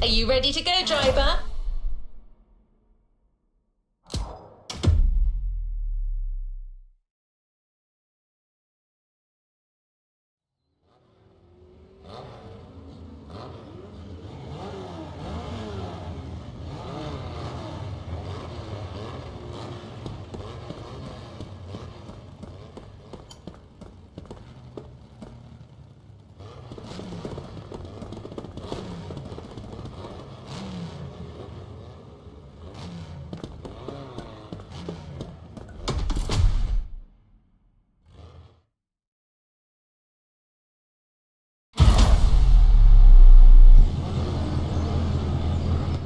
Are you ready to go, driver?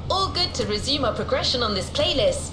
All good to resume our progression on this playlist.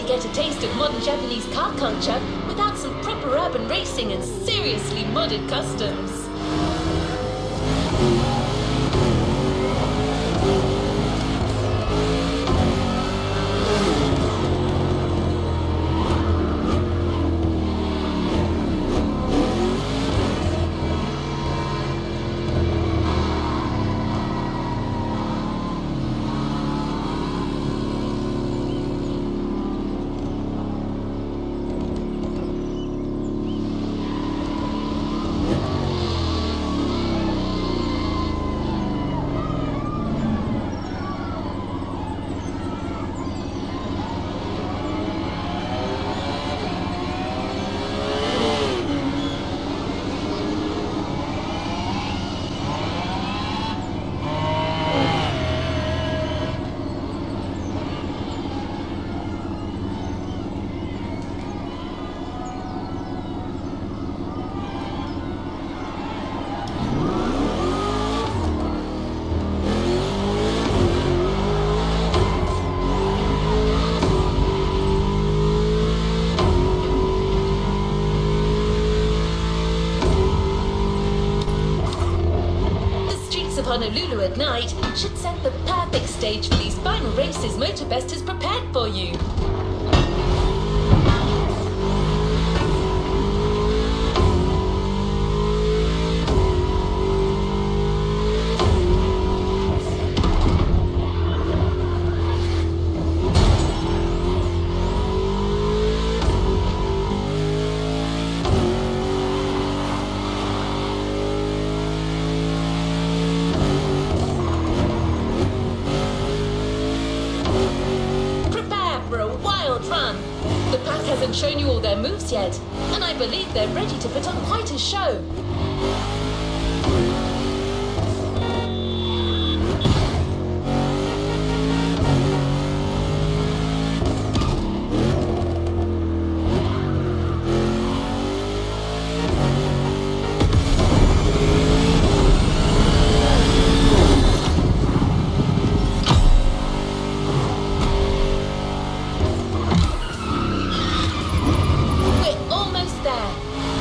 Get a taste of modern Japanese car culture without some proper urban racing and seriously modded customs. Honolulu at night should set the perfect stage for these final races Motorbest has prepared for you. Hasn't shown you all their moves yet, and I believe they're ready to put on quite a show.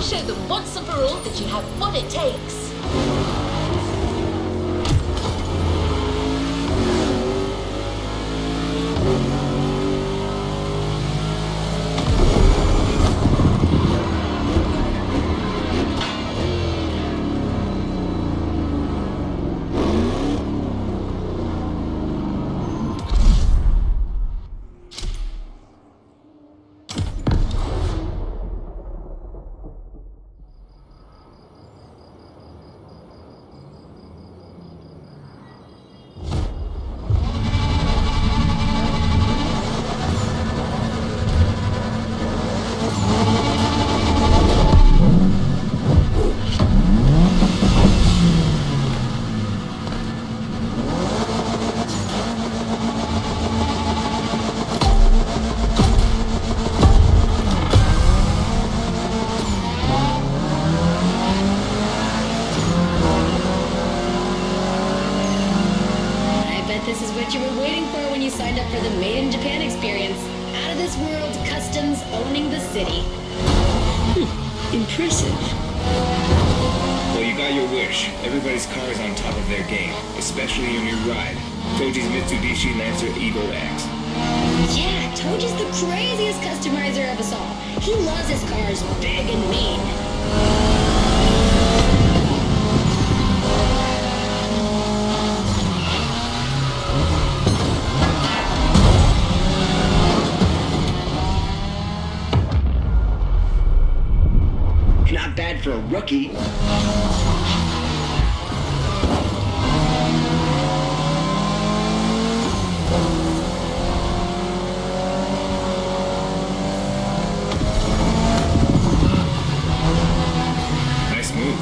Show them once and for all that you have what it takes. Impressive. Well, you got your wish. Everybody's car is on top of their game, especially your new ride. Toji's Mitsubishi Lancer Evo X. Yeah, Toji's the craziest customizer of us all. He loves his cars big and mean. Not bad for a rookie. Nice move.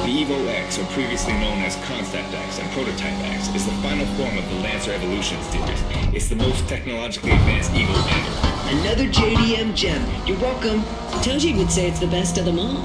The Evo X, or previously known as Concept X and Prototype X, is the final form of the Lancer Evolution series. It's the most technologically advanced Evo ever. Another JDM gem. You're welcome. Toji would say it's the best of them all.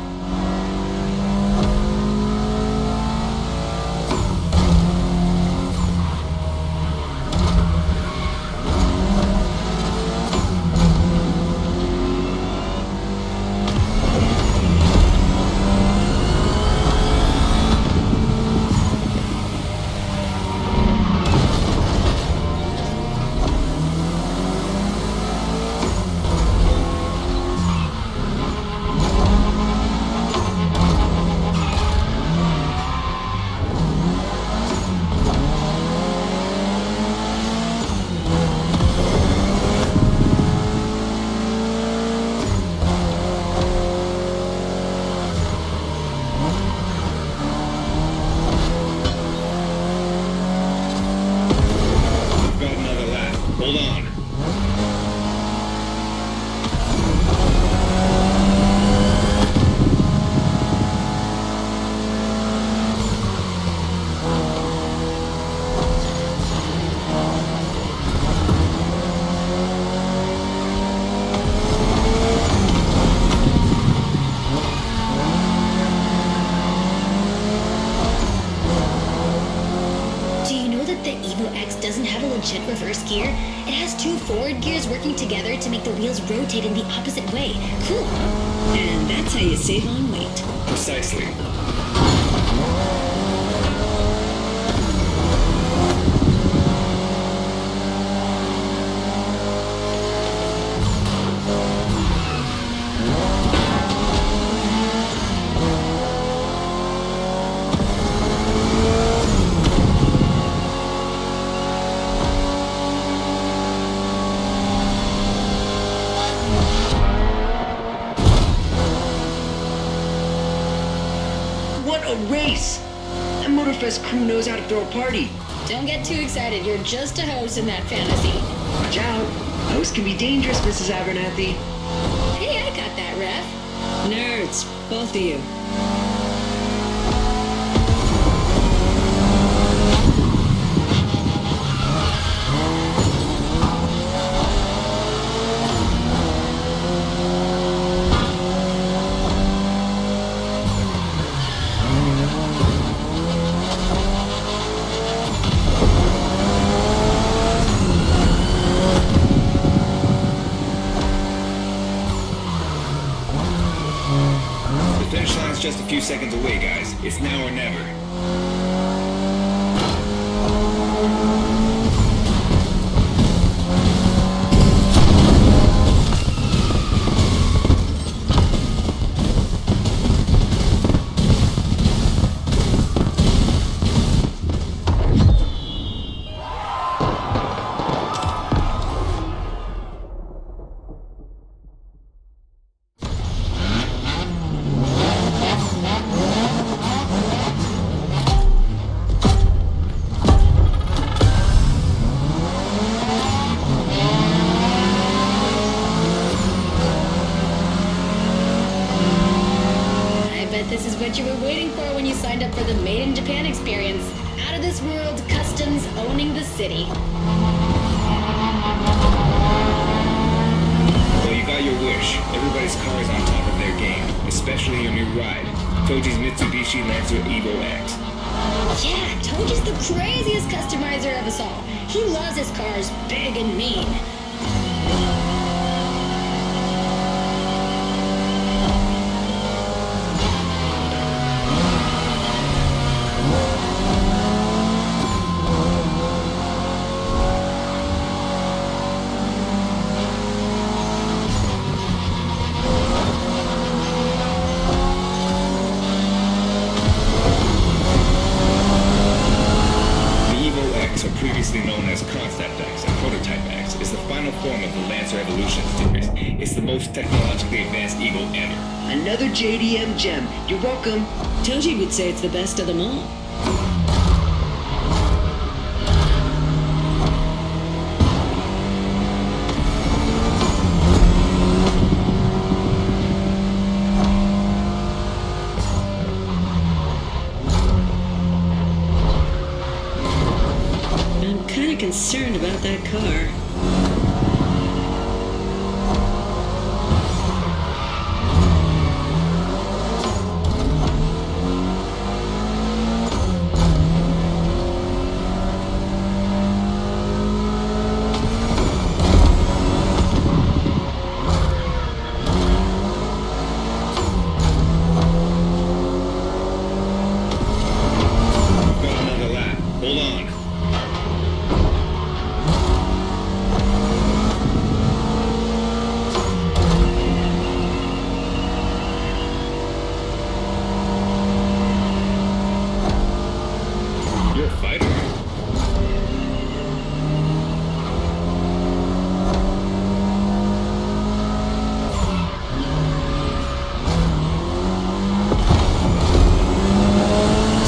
We've got another lap. Hold on. Do you know that the Evo X doesn't have a legit reverse gear? It has two forward gears working together to make the wheels rotate in the opposite way. Cool, huh? And that's how you save on weight. Precisely. What a race! That Motorfest crew knows how to throw a party. Don't get too excited. You're just a host in that fantasy. Watch out. Hosts can be dangerous, Mrs. Abernathy. Hey, I got that, ref. Nerds, both of you. The finish line's just a few seconds away, guys. It's now or never. I bet this is what you were waiting for when you signed up for the Made in Japan experience. Out of this world, customs owning the city. Well, you got your wish. Everybody's car is on top of their game, especially your new ride. Toji's Mitsubishi Lancer Evo X. Yeah, Coach is the craziest customizer of us all. He loves his cars big and mean. Previously known as Concept X and Prototype X, is the final form of the Lancer Evolution series. It's the most technologically advanced Eagle ever. Another JDM gem. You're welcome. Toji would say it's the best of them all. I'm kind of concerned about that car. Got another lap. Hold on. You're a fighter.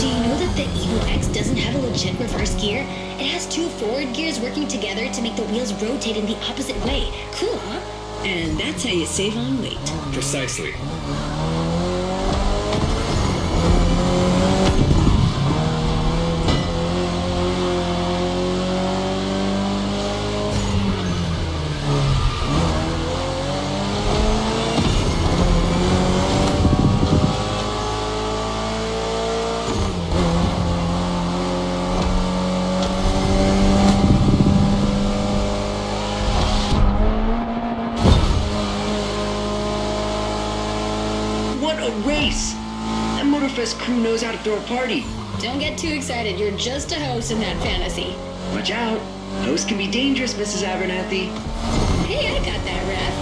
Do you know that the Evo X doesn't have a legit reverse gear? It has two forward gears working together to make the wheels rotate in the opposite way. Cool, huh? And that's how you save on weight. Precisely. What a race! That Motorfest crew knows how to throw a party. Don't get too excited. You're just a host in that fantasy. Watch out. Hosts can be dangerous, Mrs. Abernathy. Hey, I got that, ref.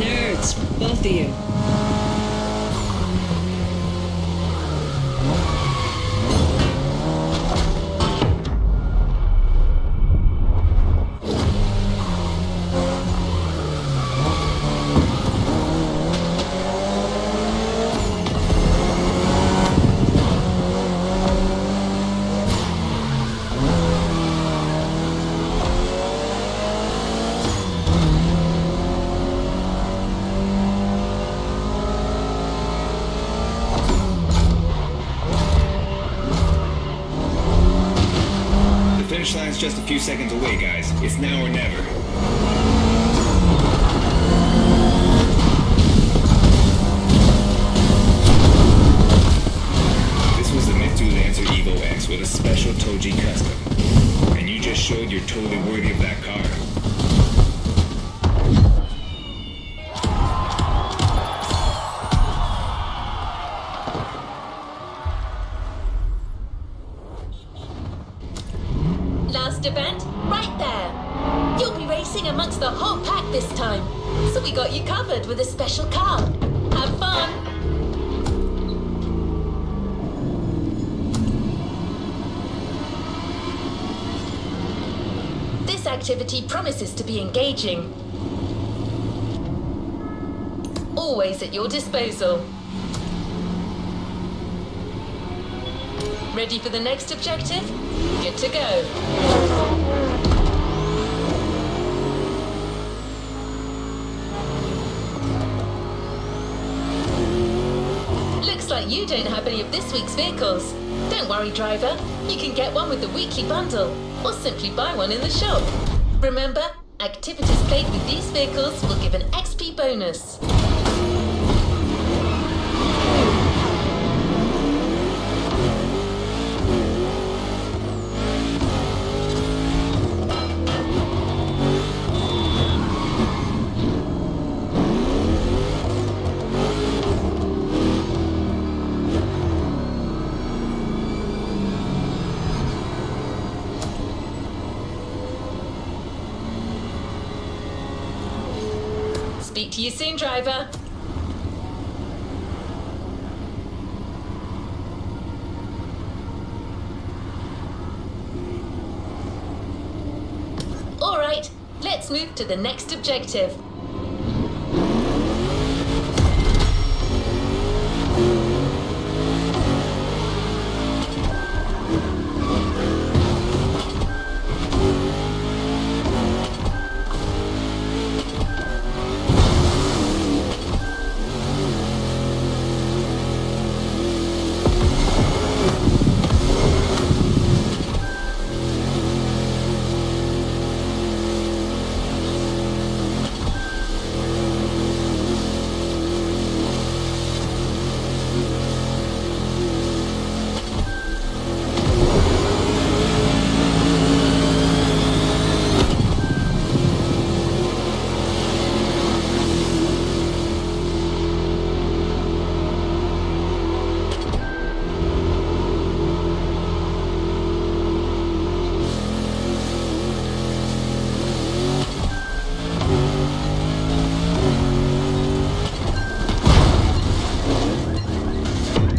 Nerds, both of you. The finish line's just a few seconds away, guys. It's now or never. This was the Mitsu Lancer Evo X with a special Toji custom. And you just showed you're totally worthy of that car. Last event, right there. You'll be racing amongst the whole pack this time. So we got you covered with a special car. Have fun. This activity promises to be engaging. Always at your disposal. Ready for the next objective? Good to go. Looks like you don't have any of this week's vehicles. Don't worry, driver. You can get one with the weekly bundle, or simply buy one in the shop. Remember, activities played with these vehicles will give an XP bonus. Speak to you soon, driver. All right, let's move to the next objective.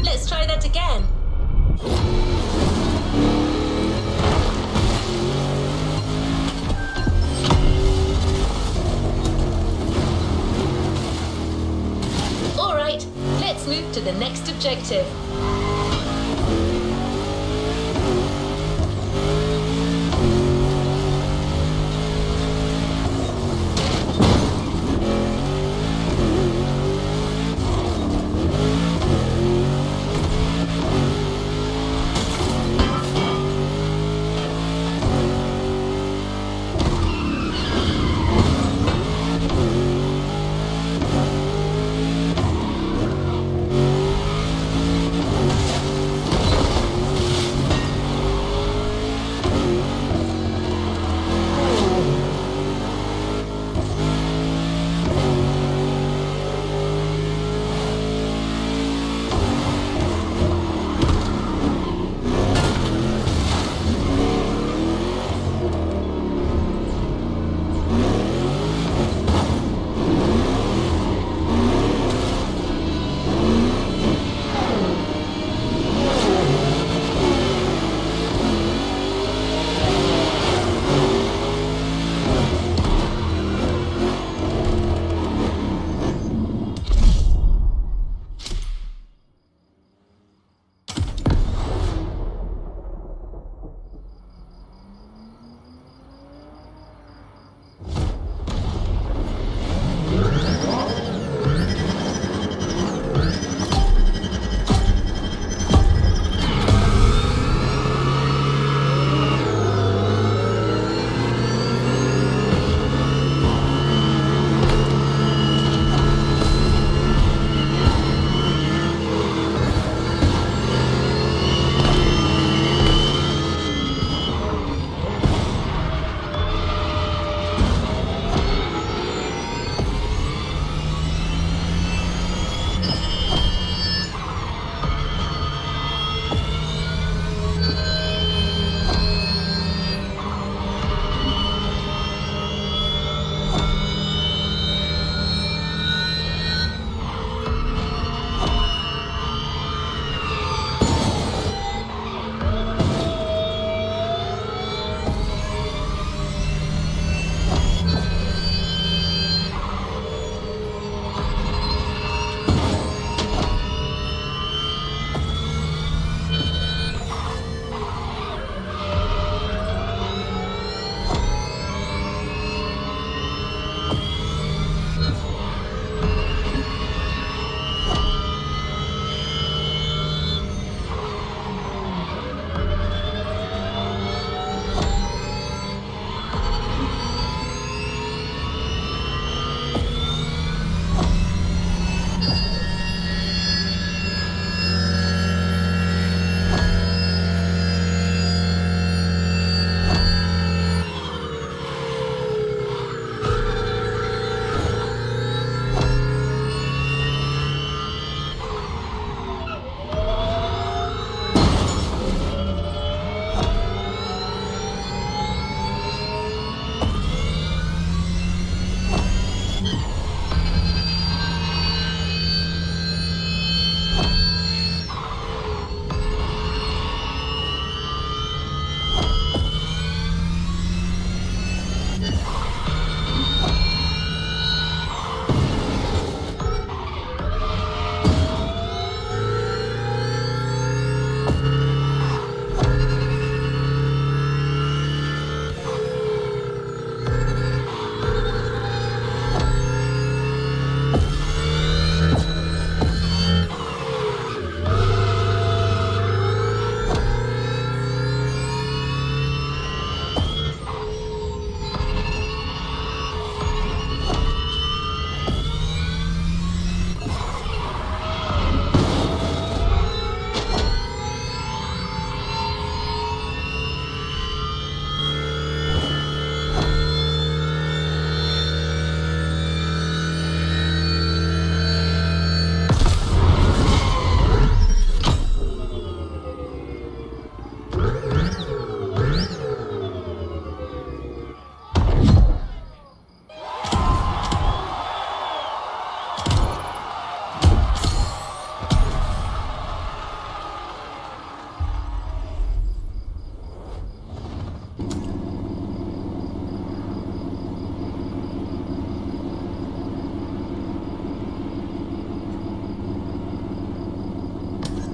Let's try that again. All right, let's move to the next objective.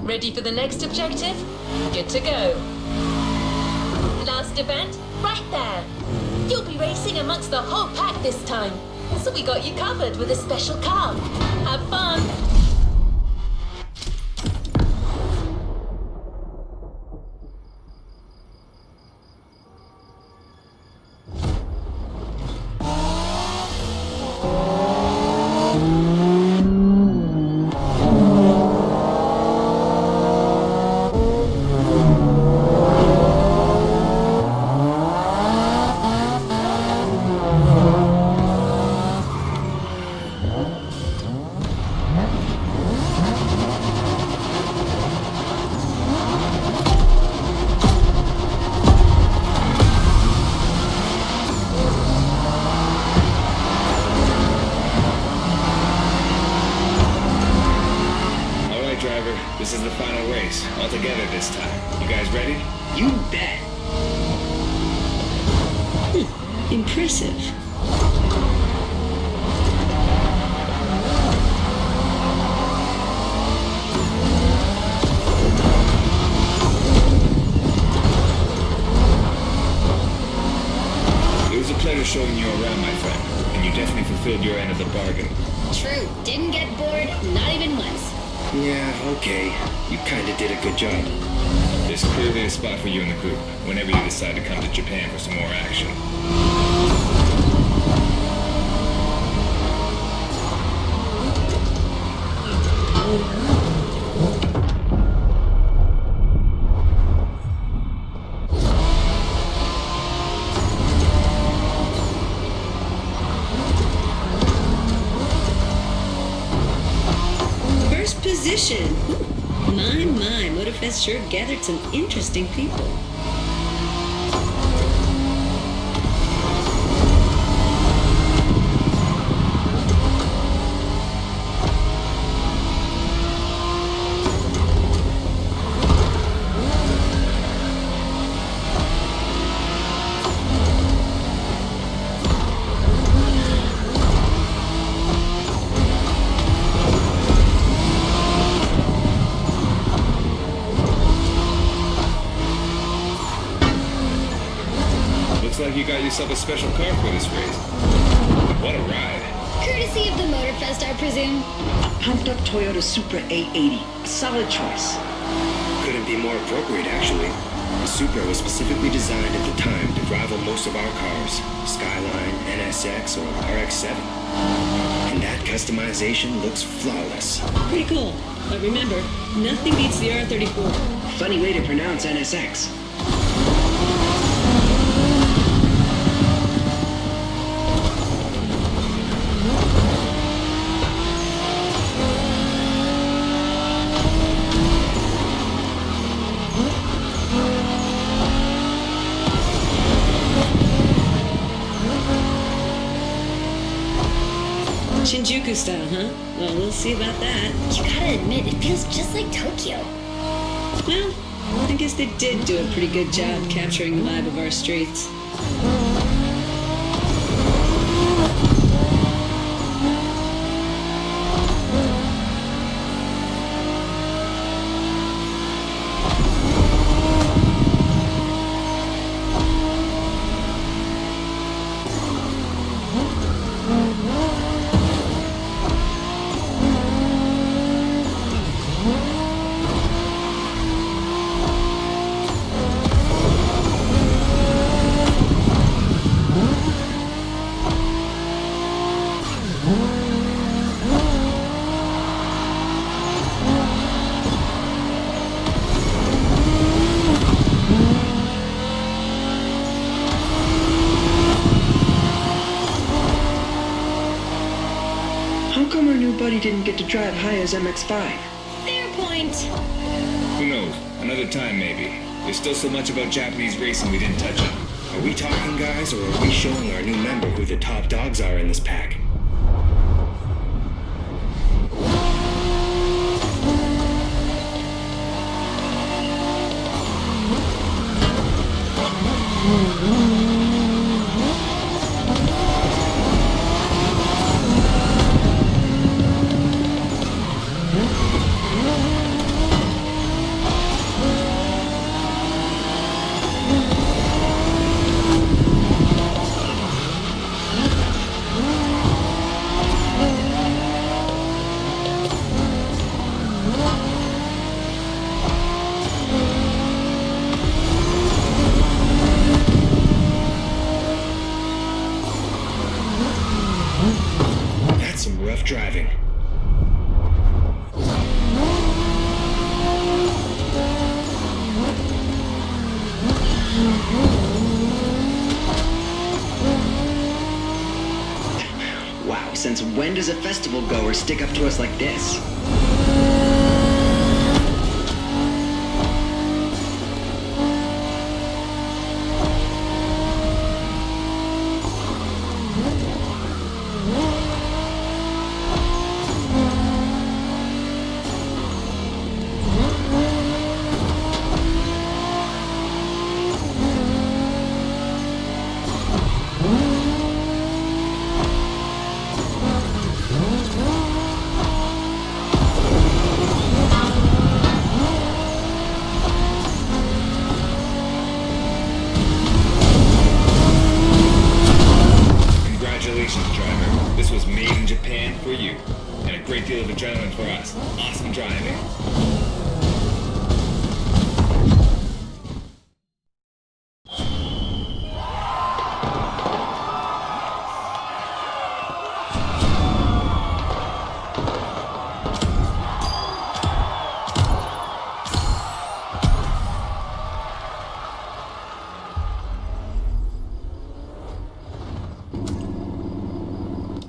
Ready for the next objective? Good to go. Last event, right there. You'll be racing amongst the whole pack this time. So we got you covered with a special car. Have fun. This is the final race, all together this time. You guys ready? You bet. Impressive. It was a pleasure showing you around, my friend, and you definitely fulfilled your end of the bargain. True. Didn't get bored, not even once. Yeah, okay. You kinda did a good job. There's clearly a spot for you in the group whenever you decide to come to Japan for some more action. First position. My, Motorfest sure gathered some interesting people. Looks like you got yourself a special car for this race. What a ride. Courtesy of the Motorfest, I presume. A pumped-up Toyota Supra A80. A solid choice. Couldn't be more appropriate, actually. The Supra was specifically designed at the time to rival most of our cars, Skyline, NSX, or RX-7. And that customization looks flawless. Pretty cool. But remember, nothing beats the R34. Funny way to pronounce NSX. Shinjuku style, huh? Well, we'll see about that. You gotta admit, it feels just like Tokyo. Well, I guess they did do a pretty good job capturing the vibe of our streets. How come our new buddy didn't get to drive Haya's MX-5? Fair point. Who knows? Another time, maybe. There's still so much about Japanese racing we didn't touch on. Are we talking, guys, or are we showing our new member who the top dogs are in this pack? That's some rough driving. Wow, since when does a festival goer stick up to us like this? Congratulations, driver. This was made in Japan for you. And a great deal of adrenaline for us. Awesome driving.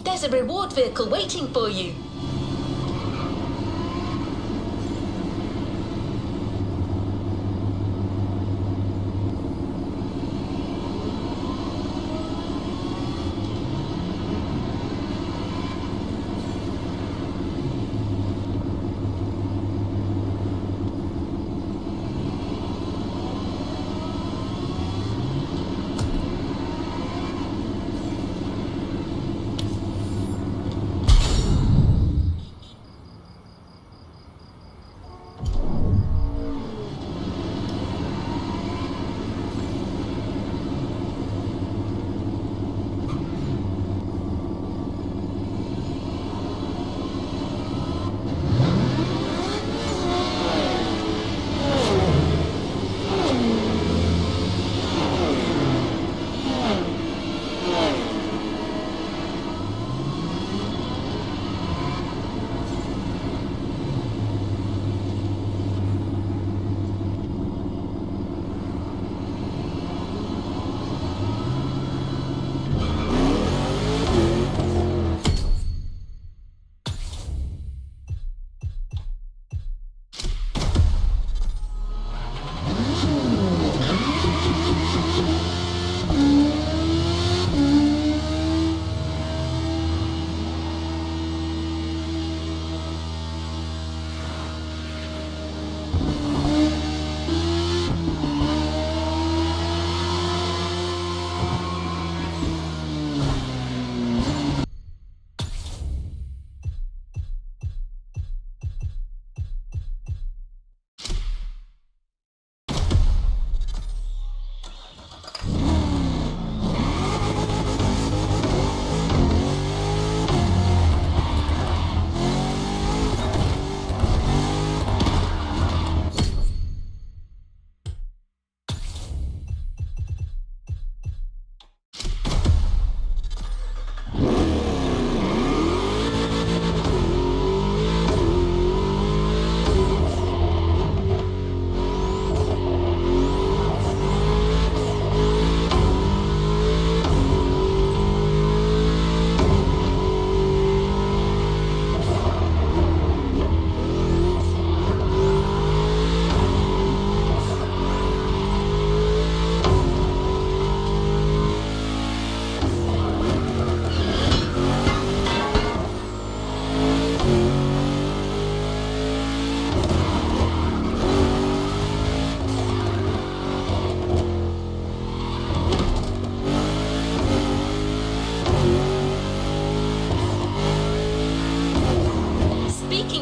There's a reward vehicle waiting for you.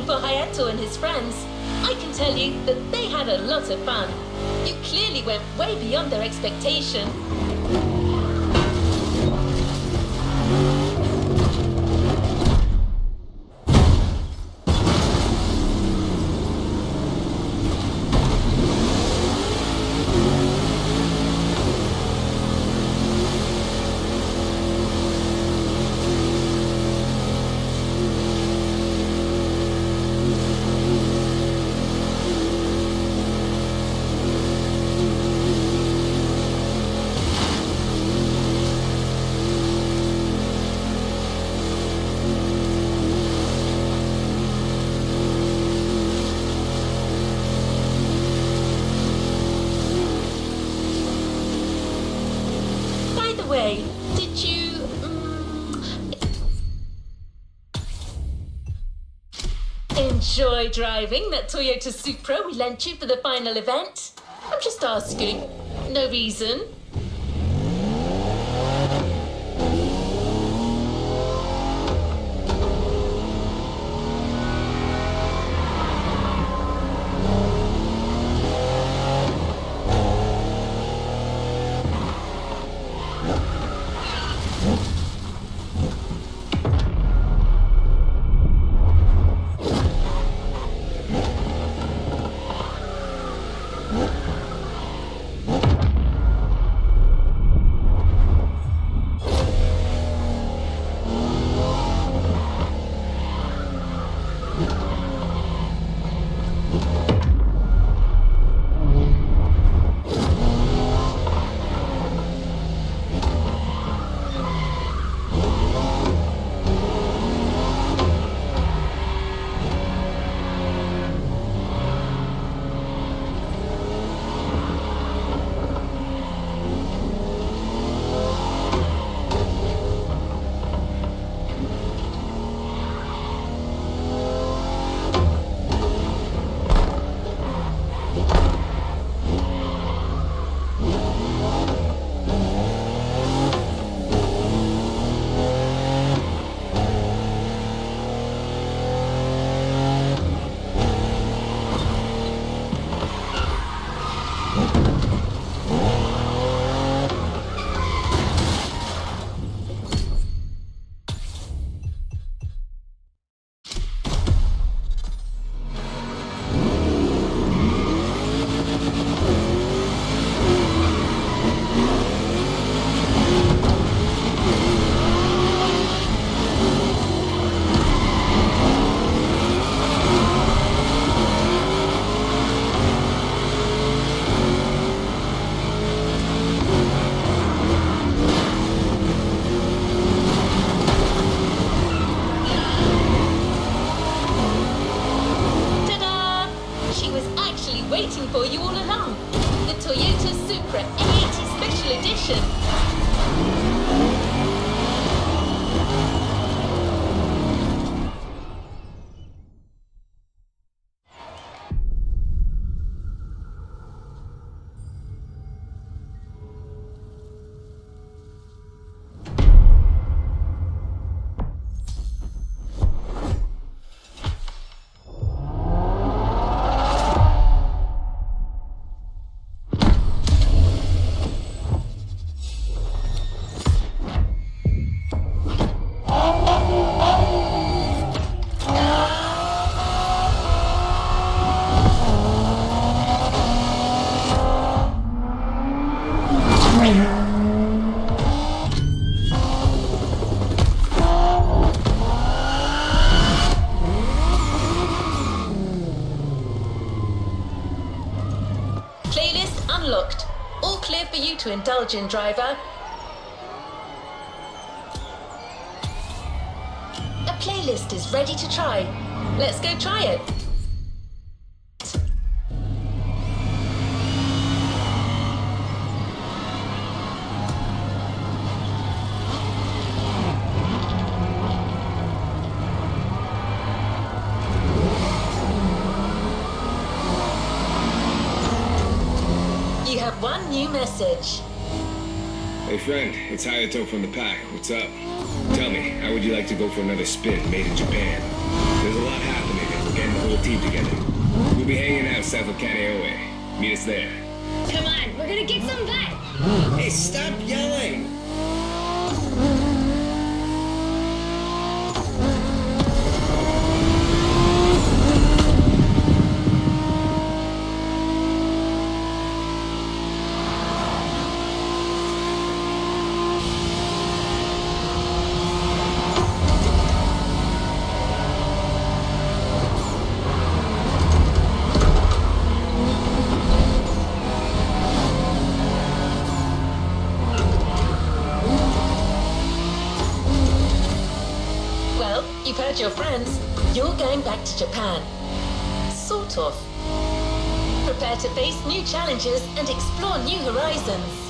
Hayato and his friends, I can tell you that they had a lot of fun. You clearly went way beyond their expectation. enjoy driving that Toyota Supra we lent you for the final event? I'm just asking. No reason. Waiting for you all along. The Toyota Supra A80 Special Edition. Playlist unlocked. All clear for you to indulge in, driver. A playlist is ready to try. Let's go try it. You have one new message. Hey friend, it's Hayato from the pack. What's up? Tell me, how would you like to go for another spin made in Japan? There's a lot happening and we're getting the whole team together. We'll be hanging out south of Kaneohe. Meet us there. Come on, we're gonna kick some butt! Hey, stop yelling! Well, you've heard your friends. You're going back to Japan. Sort of. Prepare to face new challenges and explore new horizons.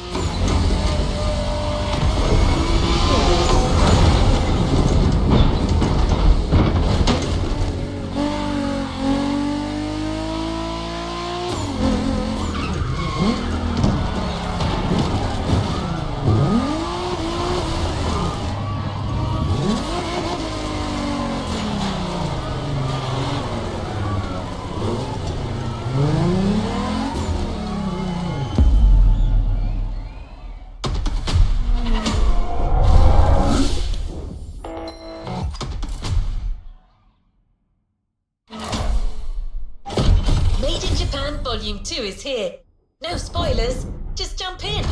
Volume 2 is here. No spoilers, just jump in.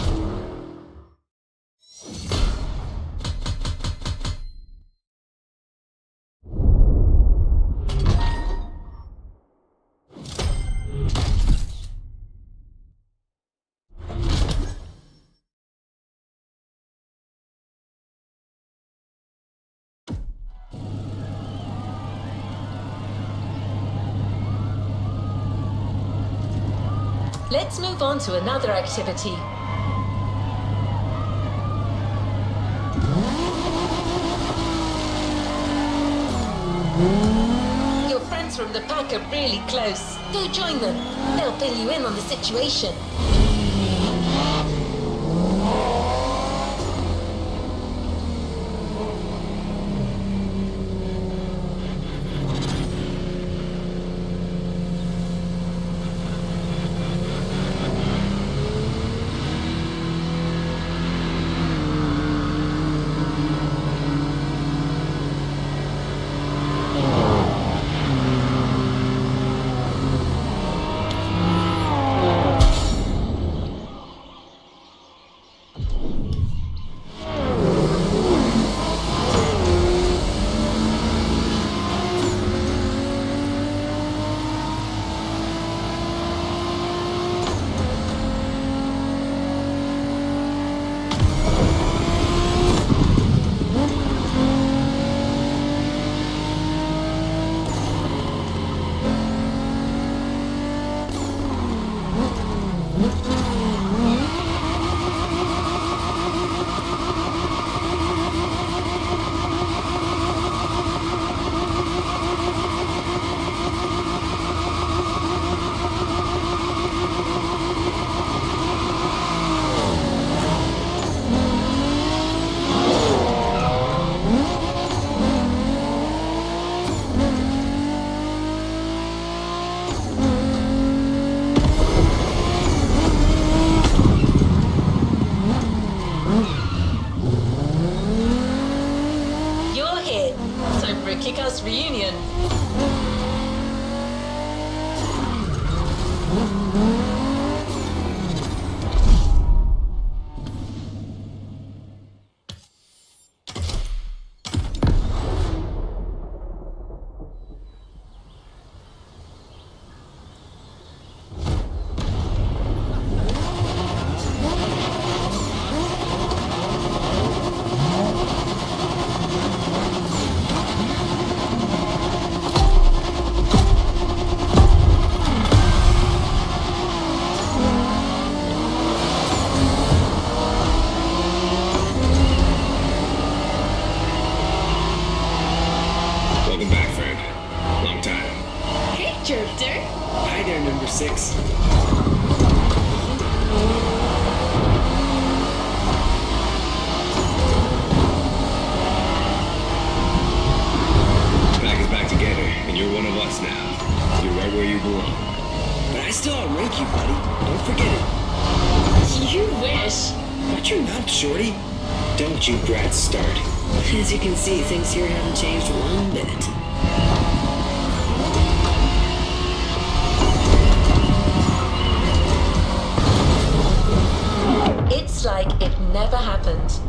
Let's move on to another activity. Your friends from the pack are really close. Go join them. They'll fill you in on the situation. Kick-Ass reunion. Welcome back, friend. Long time. Hey, Drifter. Hi there, number 6. Pack is back together, and you're one of us now. You're right where you belong. But I still outrank you, buddy. Don't forget it. You wish. Watch your mouth, shorty. Don't you brats start. As you can see, things here haven't changed one bit. It's like it never happened.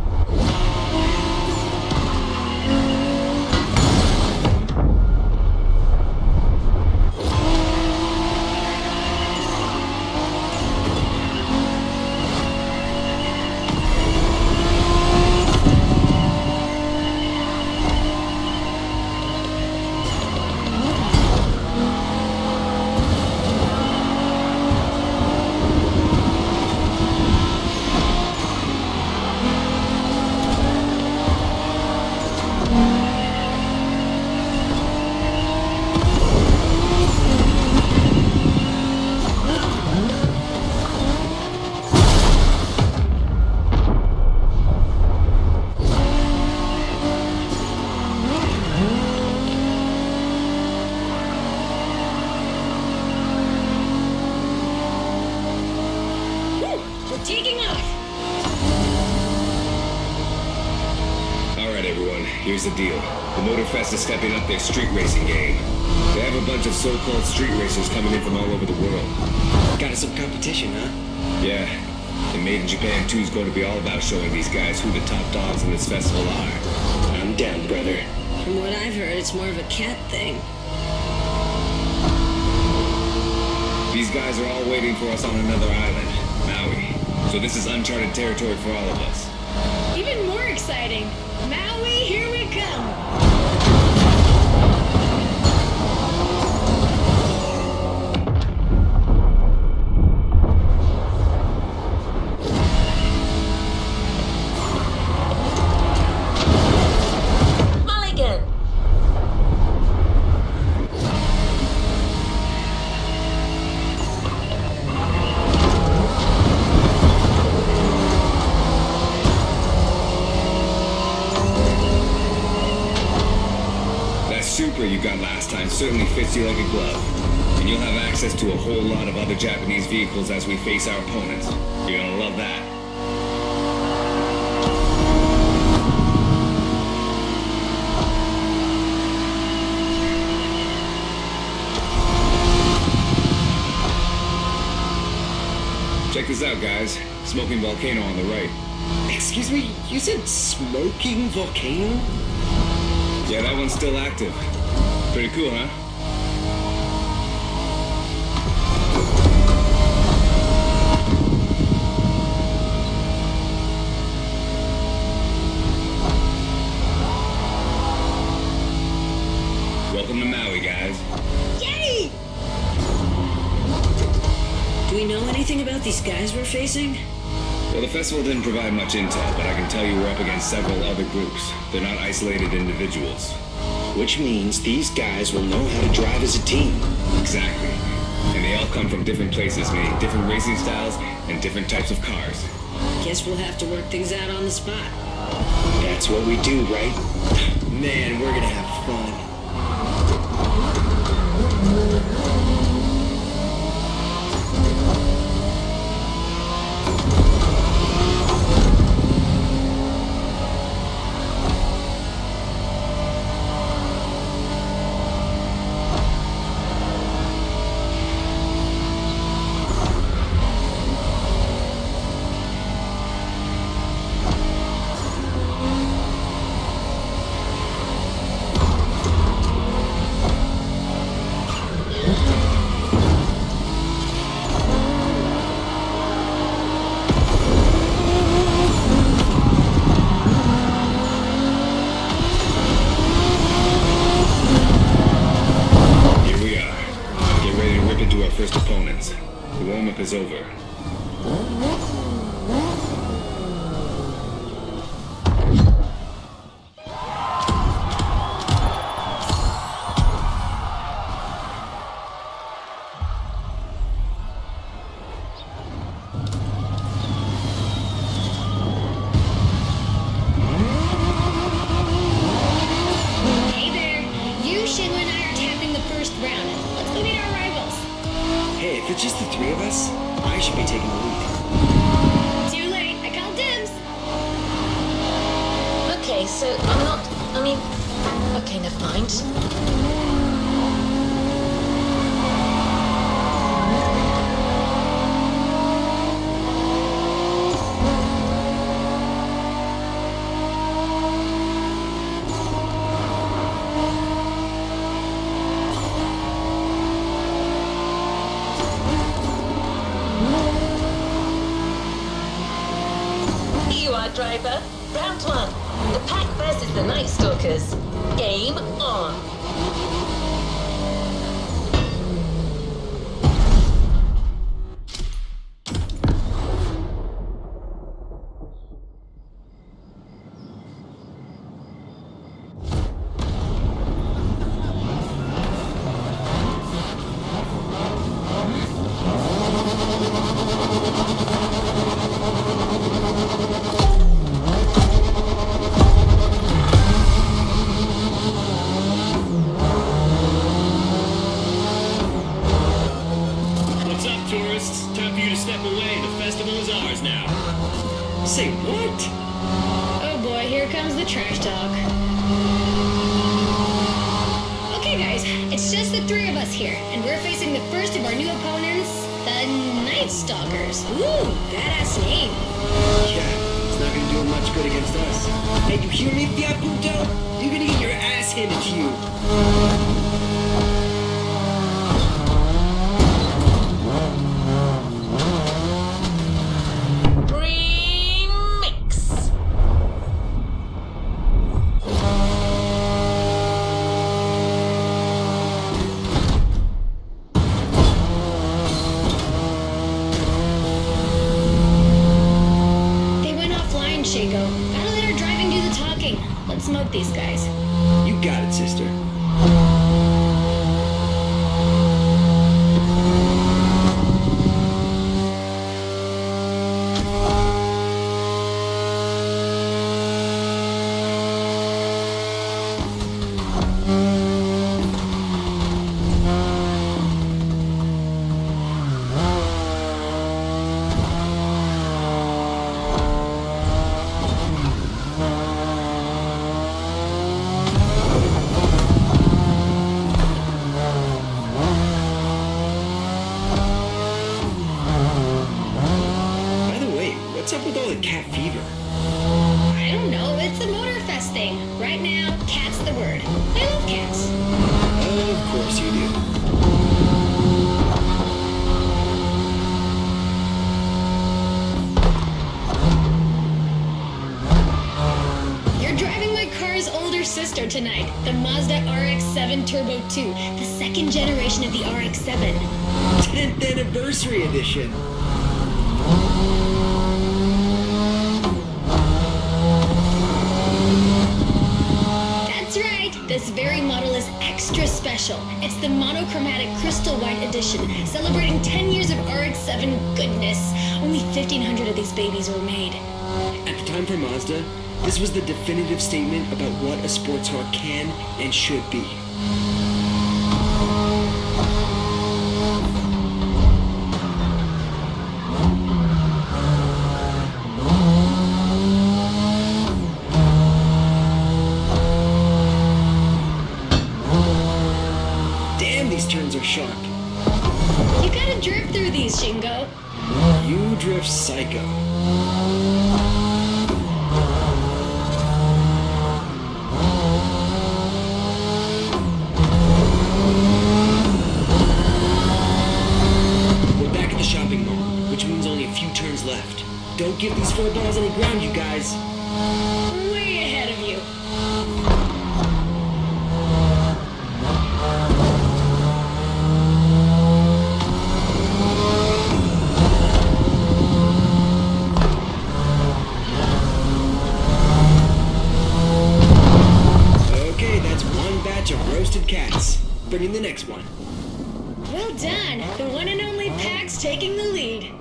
Here's the deal. The Motorfest is stepping up their street racing game. They have a bunch of so-called street racers coming in from all over the world. Got us some competition, huh? Yeah, and Made in Japan 2 is going to be all about showing these guys who the top dogs in this festival are. I'm down, brother. From what I've heard, it's more of a cat thing. These guys are all waiting for us on another island, Maui. So this is uncharted territory for all of us. Even more exciting. Maui, here we come. Mulligan! That Supra you got last time certainly fits you like a glove. And you'll have access to a whole lot of other Japanese vehicles as we face our opponents. You're gonna love that. Check this out, guys. Smoking Volcano on the right. Excuse me, you said smoking volcano? Yeah, that one's still active. Pretty cool, huh? Welcome to Maui, guys. Yay! Do we know anything about these guys we're facing? Well, the festival didn't provide much intel, but I can tell you we're up against several other groups. They're not isolated individuals. Which means these guys will know how to drive as a team. Exactly. And they all come from different places, meaning different racing styles and different types of cars. Guess we'll have to work things out on the spot. That's what we do, right? Man, we're gonna have fun. Here we are. Get ready to rip into our first opponents. The warm-up is over. Hey there. You, Shinwa, and I are tapping the first round. Let's go meet our rivals. Hey, if it's just the three of us, I should be taking the lead. Too late. I called dibs. Okay, so I'm not. I mean. Okay, never mind. Here you are, driver. Round one. The Pack versus the Night Stalkers. Game on. What's up, tourists? Time for you to step away. The festival is ours now. Say what? Oh boy, here comes the trash talk. Stalkers. Ooh, badass name. Yeah, it's not gonna do much good against us. Hey, you hear me, Fiat Punto? You're gonna get your ass handed to you. Remix. They went offline, Shaco. Gotta let our driving do the talking. Let's smoke these guys. You got it, sister. By the way, what's up with all the cat fever? I don't know, it's a Motorfest thing. Right now, cat's the word. I love cats. Of course you do. You're driving my car's older sister tonight, the Mazda RX-7 Turbo 2, the second generation of the RX-7. 10th anniversary edition. That's right, this very model is extra special. It's the monochromatic crystal white edition, celebrating 10 years of RX-7 goodness. Only 1,500 of these babies were made. At the time for Mazda, this was the definitive statement about what a sports car can and should be. Damn, these turns are sharp. You gotta drift through these, Shingo. You drift psycho. We're back at the shopping mall, which means only a few turns left. Don't give these four balls any ground, you guys. Way ahead of you. Okay, that's one batch of roasted cats. Bring in the next one. Well done. The one and only Pax taking the lead.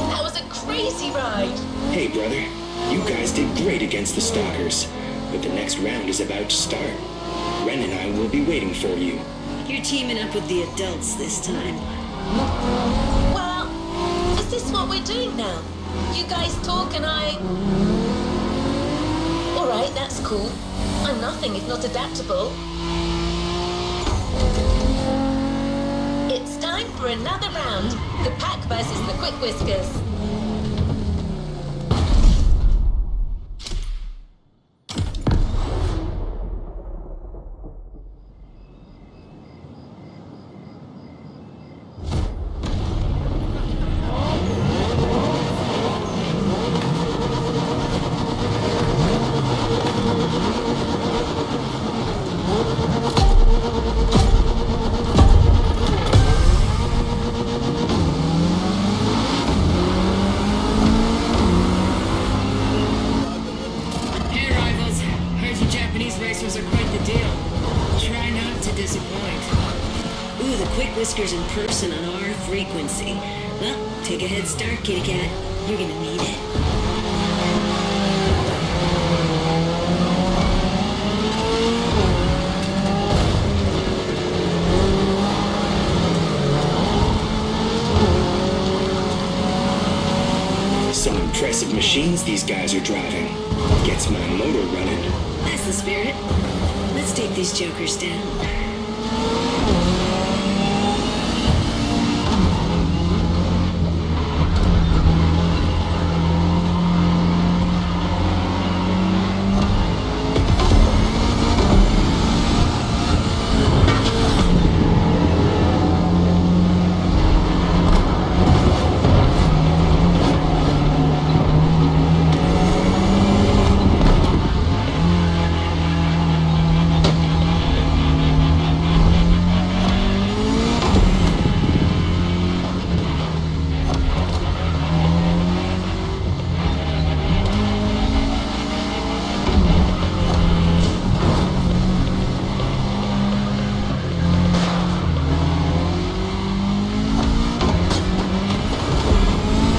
That was a crazy ride. Hey, brother. You guys did great against the Stalkers, but the next round is about to start. Ren and I will be waiting for you. You're teaming up with the adults this time. Well, is this what we're doing now? You guys talk and I... Alright, that's cool. I'm nothing if not adaptable. It's time for another round. The Pack versus the Quick Whiskers. Hey, rivals. Heard you Japanese racers are quite the deal. Try not to disappoint. Ooh, the Quick Whiskers in person on our frequency. Well, take a head start, kitty cat. You're gonna need it. Some impressive machines these guys are driving. Gets my motor running. That's the spirit. Let's take these jokers down.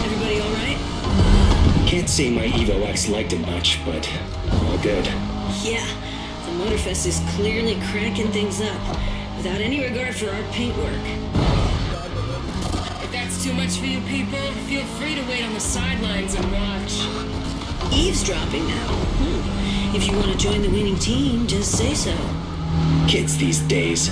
Everybody all right? Can't say my Evo X liked it much, but all good. Yeah, the Motorfest is clearly cranking things up, without any regard for our paintwork. If that's too much for you people, feel free to wait on the sidelines and watch. Eavesdropping now. If you want to join the winning team, just say so. Kids these days.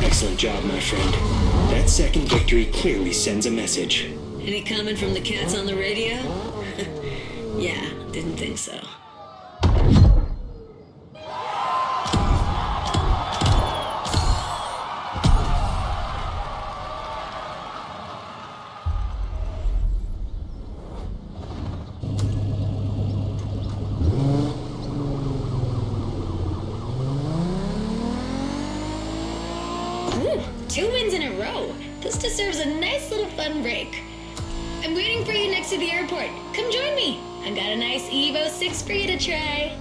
Excellent job, my friend. That second victory clearly sends a message. Any comment from the cats on the radio? Yeah, didn't think so. Ooh, 2 wins in a row. This deserves a nice little fun break. I'm waiting for you next to the airport. Come join me. I've got a nice Evo 6 for you to try.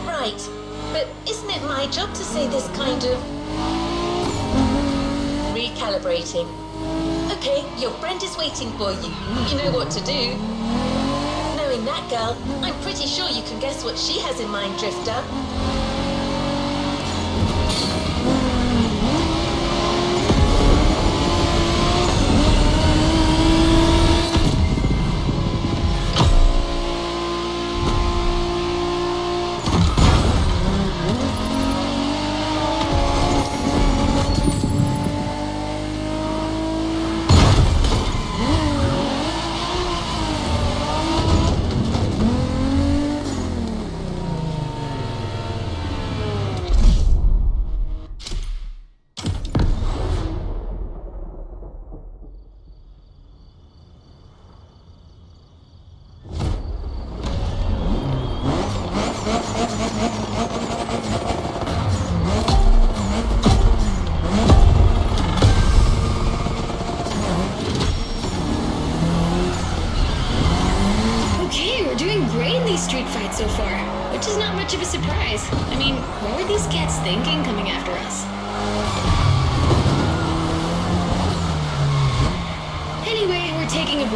Right, but isn't it my job to say this kind of... recalibrating? Okay, your friend is waiting for you. You know what to do. Knowing that girl, I'm pretty sure you can guess what she has in mind, Drifter.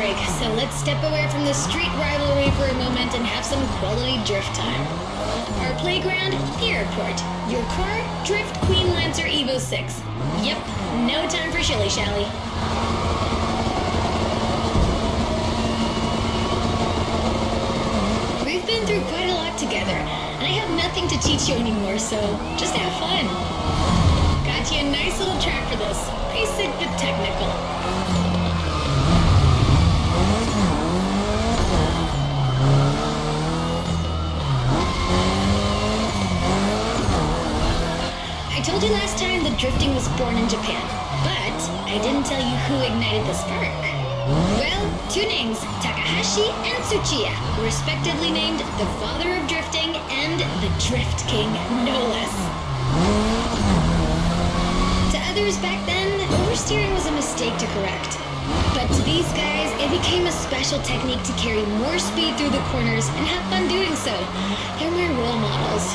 break, so let's step away from the street rivalry for a moment and have some quality drift time. Our playground, the airport. Your car, Drift Queen Lancer Evo 6. Yep, no time for shilly-shally. We've been through quite a lot together, and I have nothing to teach you anymore, so just have fun. Got you a nice little track for this. Basic but technical. I told you last time that drifting was born in Japan, but I didn't tell you who ignited the spark. Well, two names, Takahashi and Tsuchiya, respectively named the father of drifting and the Drift King, no less. To others back then, oversteering was a mistake to correct. But to these guys, it became a special technique to carry more speed through the corners and have fun doing so. They're my role models.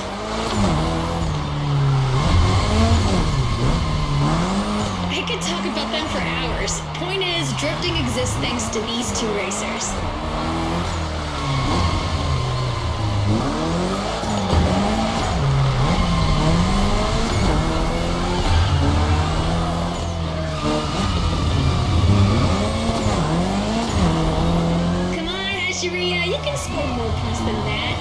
I could talk about them for hours. Point is, drifting exists thanks to these two racers. Come on, Asheria, you can score more points than that.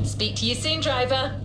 Speak to you soon, driver.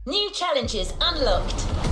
New challenges unlocked.